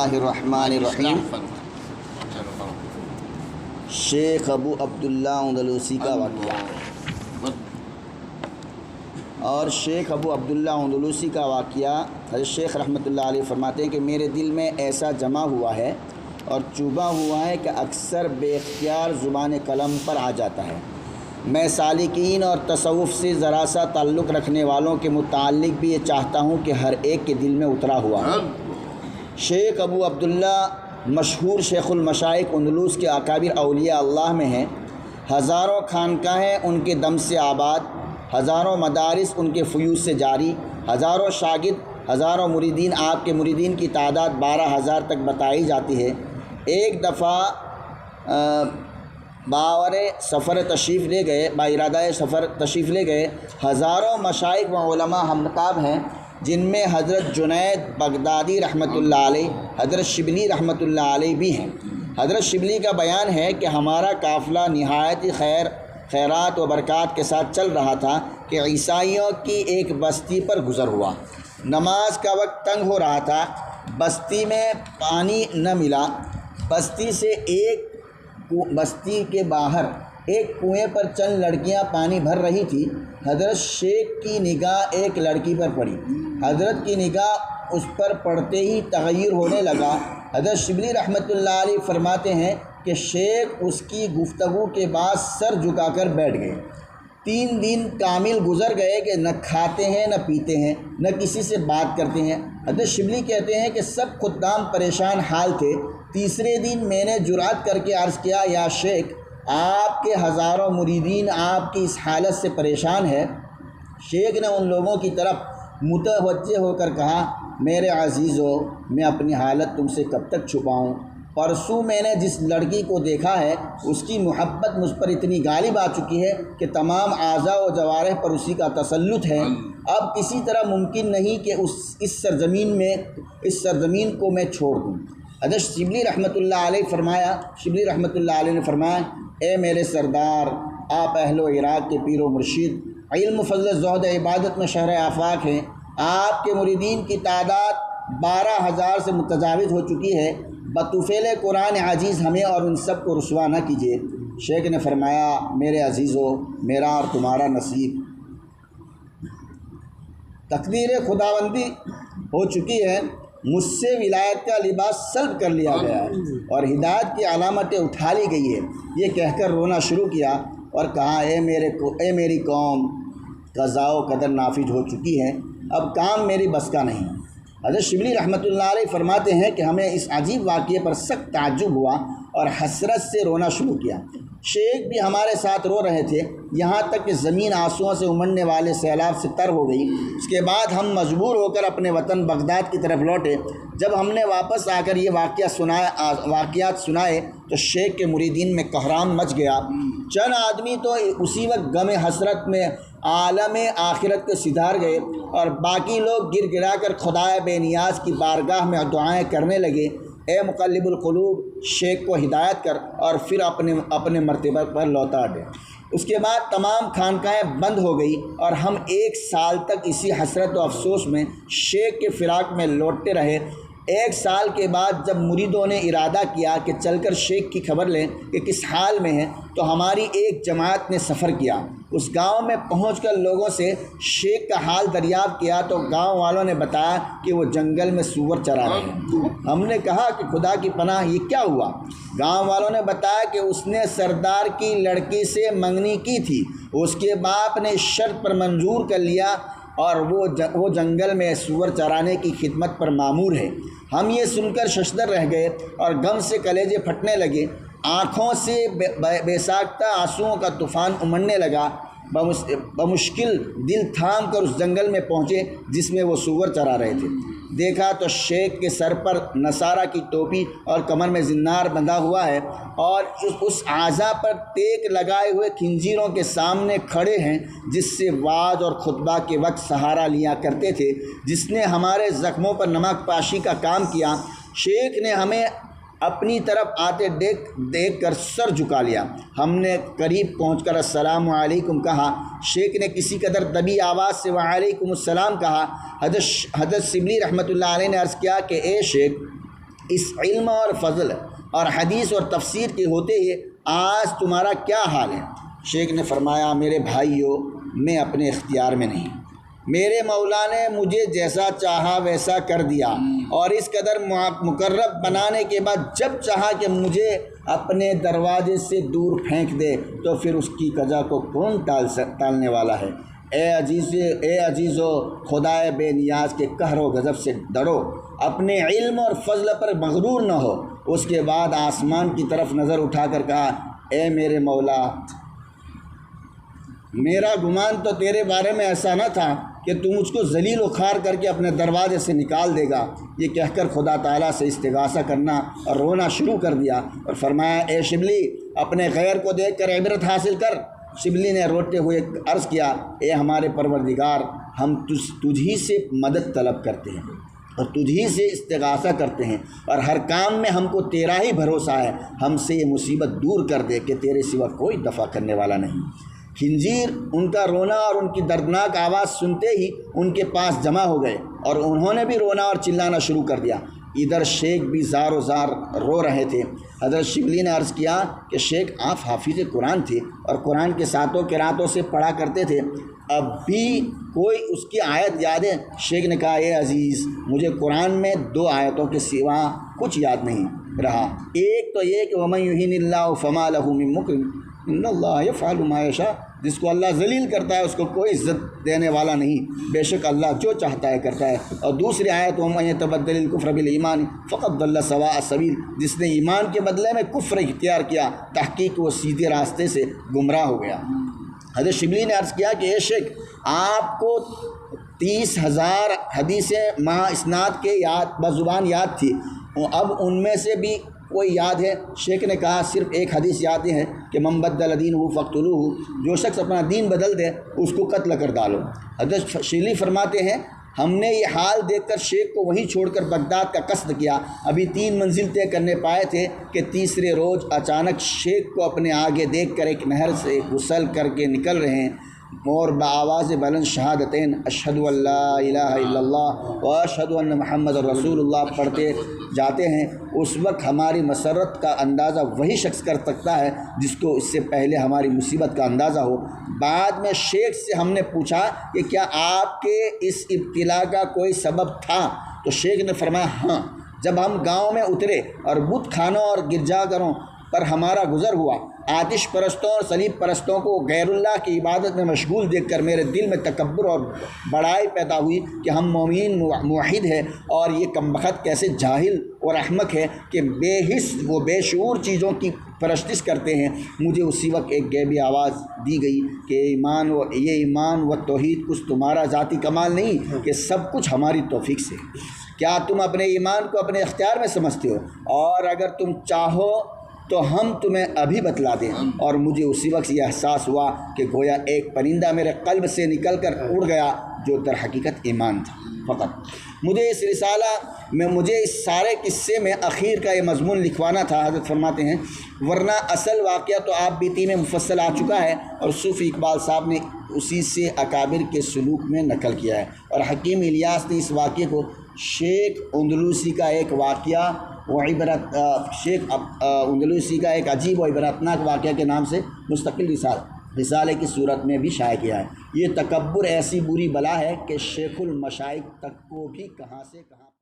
اللہ الرحمن الرحیم۔ شیخ ابو عبداللہ اندلوسی کا واقعہ۔ اور شیخ ابو عبداللہ اندلوسی کا واقعہ حضرت شیخ رحمۃ اللہ علیہ فرماتے ہیں کہ میرے دل میں ایسا جمع ہوا ہے اور چوبا ہوا ہے کہ اکثر بے اختیار زبان قلم پر آ جاتا ہے۔ میں سالکین اور تصوف سے ذرا سا تعلق رکھنے والوں کے متعلق بھی یہ چاہتا ہوں کہ ہر ایک کے دل میں اترا ہوا ہے۔ شیخ ابو عبداللہ مشہور شیخ المشائخ اندلس کے اکابر اولیاء اللہ میں ہیں۔ ہزاروں خانقاہیں ان کے دم سے آباد، ہزاروں مدارس ان کے فیوض سے جاری، ہزاروں شاگرد، ہزاروں مریدین۔ آپ کے مریدین کی تعداد 12,000 تک بتائی جاتی ہے۔ ایک دفعہ بارادہ سفر تشریف لے گئے ہزاروں مشائخ و علماء ہمکاب ہیں، جن میں حضرت جنید بغدادی رحمۃ اللہ علیہ، حضرت شبلی رحمۃ اللہ علیہ بھی ہیں۔ حضرت شبلی کا بیان ہے کہ ہمارا قافلہ نہایت خیرات و برکات کے ساتھ چل رہا تھا کہ عیسائیوں کی ایک بستی پر گزر ہوا۔ نماز کا وقت تنگ ہو رہا تھا، بستی میں پانی نہ ملا۔ بستی کے باہر ایک کنویں پر چند لڑکیاں پانی بھر رہی تھی۔ حضرت شیخ کی نگاہ ایک لڑکی پر پڑی۔ حضرت کی نگاہ اس پر پڑتے ہی تغیر ہونے لگا۔ حضرت شبلی رحمۃ اللہ علیہ فرماتے ہیں کہ شیخ اس کی گفتگو کے بعد سر جھکا کر بیٹھ گئے۔ 3 دن کامل گزر گئے کہ نہ کھاتے ہیں نہ پیتے ہیں، نہ کسی سے بات کرتے ہیں۔ حضرت شبلی کہتے ہیں کہ سب خدام پریشان حال تھے۔ تیسرے دن میں نے جرأت کر کے عرض کیا، یا شیخ، آپ کے ہزاروں مریدین آپ کی اس حالت سے پریشان ہے۔ شیخ نے ان لوگوں کی طرف متوجہ ہو کر کہا، میرے عزیزو، میں اپنی حالت تم سے کب تک چھپاؤں؟ پرسوں میں نے جس لڑکی کو دیکھا ہے اس کی محبت مجھ پر اتنی غالب آ چکی ہے کہ تمام اعضاء و جوارح پر اسی کا تسلط ہے۔ اب کسی طرح ممکن نہیں کہ اس سرزمین کو میں چھوڑ دوں۔ حضرت شبلی رحمۃ اللہ علیہ نے فرمایا، اے میرے سردار، آپ اہل و عراق کے پیر و مرشد، علم فضل زہد عبادت میں شہر آفاق ہیں۔ آپ کے مریدین کی تعداد 12,000 سے متجاوز ہو چکی ہے۔ بطفیل قرآن عزیز ہمیں اور ان سب کو رسوا نہ کیجیے۔ شیخ نے فرمایا، میرے عزیزو، میرا اور تمہارا نصیب تقدیر خداوندی ہو چکی ہے۔ مجھ سے ولایت کا لباس سلب کر لیا گیا ہے اور ہدایت کی علامتیں اٹھا لی گئی ہے۔ یہ کہہ کر رونا شروع کیا اور کہا، اے میری قوم، قضاء و قدر نافذ ہو چکی ہے، اب کام میری بس کا نہیں۔ حضرت شبلی رحمۃ اللہ علیہ فرماتے ہیں کہ ہمیں اس عجیب واقعے پر سخت تعجب ہوا اور حسرت سے رونا شروع کیا۔ شیخ بھی ہمارے ساتھ رو رہے تھے، یہاں تک کہ زمین آنسوؤں سے امڑنے والے سیلاب سے تر ہو گئی۔ اس کے بعد ہم مجبور ہو کر اپنے وطن بغداد کی طرف لوٹے۔ جب ہم نے واپس آ کر یہ واقعات سنائے تو شیخ کے مریدین میں کہرام مچ گیا۔ چند آدمی تو اسی وقت غم حسرت میں عالم آخرت کو سدھار گئے اور باقی لوگ گر گرا کر خدائے بے نیاز کی بارگاہ میں دعائیں کرنے لگے، اے مقلب القلوب، شیخ کو ہدایت کر اور پھر اپنے مرتبہ پر لوٹا دے۔ اس کے بعد تمام خانقاہیں بند ہو گئی اور ہم 1 سال تک اسی حسرت و افسوس میں شیخ کے فراق میں لوٹتے رہے۔ 1 سال کے بعد جب مریدوں نے ارادہ کیا کہ چل کر شیخ کی خبر لیں کہ کس حال میں ہیں، تو ہماری ایک جماعت نے سفر کیا۔ اس گاؤں میں پہنچ کر لوگوں سے شیخ کا حال دریافت کیا تو گاؤں والوں نے بتایا کہ وہ جنگل میں سور چرا رہے ہیں۔ ہم نے کہا کہ خدا کی پناہ، یہ کیا ہوا؟ گاؤں والوں نے بتایا کہ اس نے سردار کی لڑکی سے منگنی کی تھی، اس کے باپ نے شرط پر منظور کر لیا اور وہ جنگل میں سور چرانے کی خدمت پر مامور ہے۔ ہم یہ سن کر ششدر رہ گئے اور غم سے کلیجے پھٹنے لگے۔ آنکھوں سے بے ساختہ آنسوؤں کا طوفان امڑنے لگا۔ بمشکل دل تھام کر اس جنگل میں پہنچے جس میں وہ سور چرا رہے تھے۔ دیکھا تو شیخ کے سر پر نصارہ کی ٹوپی اور کمر میں زنار بندھا ہوا ہے اور اس اعضا پر ٹیک لگائے ہوئے خنجروں کے سامنے کھڑے ہیں، جس سے وعظ اور خطبہ کے وقت سہارا لیا کرتے تھے، جس نے ہمارے زخموں پر نمک پاشی کا کام کیا۔ شیخ نے ہمیں اپنی طرف آتے دیکھ کر سر جھکا لیا۔ ہم نے قریب پہنچ کر السلام علیکم کہا۔ شیخ نے کسی قدر دبی آواز سے وعلیکم السلام کہا۔ حضرت شبلی رحمۃ اللہ علیہ نے عرض کیا کہ اے شیخ، اس علم اور فضل اور حدیث اور تفسیر کے ہوتے ہی آج تمہارا کیا حال ہے؟ شیخ نے فرمایا میرے بھائیو، میں اپنے اختیار میں نہیں، میرے مولا نے مجھے جیسا چاہا ویسا کر دیا، اور اس قدر مقرب بنانے کے بعد جب چاہا کہ مجھے اپنے دروازے سے دور پھینک دے تو پھر اس کی قضا کو کون ٹالنے والا ہے؟ اے عزیزو، خدائے بے نیاز کے قہر و غضب سے ڈرو، اپنے علم اور فضل پر مغرور نہ ہو۔ اس کے بعد آسمان کی طرف نظر اٹھا کر کہا، اے میرے مولا، میرا گمان تو تیرے بارے میں ایسا نہ تھا کہ تو مجھ کو ذلیل و خوار کر کے اپنے دروازے سے نکال دے گا۔ یہ کہہ کر خدا تعالیٰ سے استغاثہ کرنا اور رونا شروع کر دیا اور فرمایا، اے شبلی، اپنے غیر کو دیکھ کر عبرت حاصل کر۔ شبلی نے روتے ہوئے عرض کیا، اے ہمارے پروردگار، ہم تجھی سے مدد طلب کرتے ہیں اور تجھی سے استغاثہ کرتے ہیں، اور ہر کام میں ہم کو تیرا ہی بھروسہ ہے، ہم سے یہ مصیبت دور کر دے کہ تیرے سوا کوئی دفع کرنے والا نہیں۔ خنزیر ان کا رونا اور ان کی دردناک آواز سنتے ہی ان کے پاس جمع ہو گئے اور انہوں نے بھی رونا اور چلانا شروع کر دیا۔ ادھر شیخ بھی زار و زار رو رہے تھے۔ حضرت شبلی نے عرض کیا کہ شیخ، آپ حافظ قرآن تھے اور قرآن کے ساتوں قراتوں سے پڑھا کرتے تھے، اب بھی کوئی اس کی آیت یاد ہے؟ شیخ نے کہا، اے عزیز، مجھے قرآن میں 2 آیتوں کے سوا کچھ یاد نہیں رہا۔ ایک تو یہ کہ وَمَن يُهِنِ اللَّهُ فَمَا لَهُ مِن مُّكْرِمٍ إِنَّ اللَّهَ يَفْعَلُ مَا يَشَاءُ، جس کو اللہ ذلیل کرتا ہے اس کو کوئی عزت دینے والا نہیں، بے شک اللہ جو چاہتا ہے کرتا ہے۔ اور دوسری آیت، وَمَن يَتَبَدَّلِ الْكُفْرَ بِالْإِيمَانِ فَقَدْ ضَلَّ سَوَاءَ السَّبِيلِ، جس نے ایمان کے بدلے میں کفر اختیار کیا، تحقیق وہ سیدھے راستے سے گمراہ ہو گیا۔ حضرت شبلی نے عرض کیا کہ اے شیخ، آپ کو 30,000 حدیثیں ما اسناد کے بزبان یاد تھی، اب ان میں سے بھی کوئی یاد ہے؟ شیخ نے کہا، صرف ایک حدیث یاد ہے کہ من بدل دینہ فاقتلوہ، جو شخص اپنا دین بدل دے اس کو قتل کر ڈالو۔ حضرت شبلی فرماتے ہیں، ہم نے یہ حال دیکھ کر شیخ کو وہیں چھوڑ کر بغداد کا قصد کیا۔ ابھی 3 منزل طے کرنے پائے تھے کہ تیسرے روز اچانک شیخ کو اپنے آگے دیکھ کر ایک نہر سے غسل کر کے نکل رہے ہیں اور بآواز بلند شہادتین اشہد ان لا الہ الا اللہ و اشہد ان محمد رسول اللہ پڑھتے جاتے ہیں۔ اس وقت ہماری مسرت کا اندازہ وہی شخص کر سکتا ہے جس کو اس سے پہلے ہماری مصیبت کا اندازہ ہو۔ بعد میں شیخ سے ہم نے پوچھا کہ کیا آپ کے اس ابتلا کا کوئی سبب تھا؟ تو شیخ نے فرمایا، ہاں، جب ہم گاؤں میں اترے اور بت خانوں اور گرجا گھروں پر ہمارا گزر ہوا، آتش پرستوں اور صلیب پرستوں کو غیر اللہ کی عبادت میں مشغول دیکھ کر میرے دل میں تکبر اور بڑائی پیدا ہوئی کہ ہم مومن موحد ہیں اور یہ کمبخت کیسے جاہل اور احمق ہے کہ بے حس و بے شعور چیزوں کی پرستش کرتے ہیں۔ مجھے اسی وقت ایک غیبی آواز دی گئی کہ یہ ایمان و توحید کچھ تمہارا ذاتی کمال نہیں کہ سب کچھ ہماری توفیق سے۔ کیا تم اپنے ایمان کو اپنے اختیار میں سمجھتے ہو؟ اور اگر تم چاہو تو ہم تمہیں ابھی بتلا دیں۔ اور مجھے اسی وقت یہ احساس ہوا کہ گویا ایک پرندہ میرے قلب سے نکل کر اڑ گیا جو در حقیقت ایمان تھا۔ فقط مجھے اس رسالہ میں اس سارے قصے میں اخیر کا یہ مضمون لکھوانا تھا۔ حضرت فرماتے ہیں، ورنہ اصل واقعہ تو آپ بیتی میں مفصل آ چکا ہے اور صوفی اقبال صاحب نے اسی سے اکابر کے سلوک میں نقل کیا ہے، اور حکیم الیاس نے اس واقعے کو شیخ اندلوسی کا ایک واقعہ شیخ اندلوسی کا ایک عجیب و عبرتناک واقعہ کے نام سے مستقل رسالے کی صورت میں بھی شائع کیا ہے۔ یہ تکبر ایسی بری بلا ہے کہ شیخ المشائخ تک کو بھی کہاں سے کہاں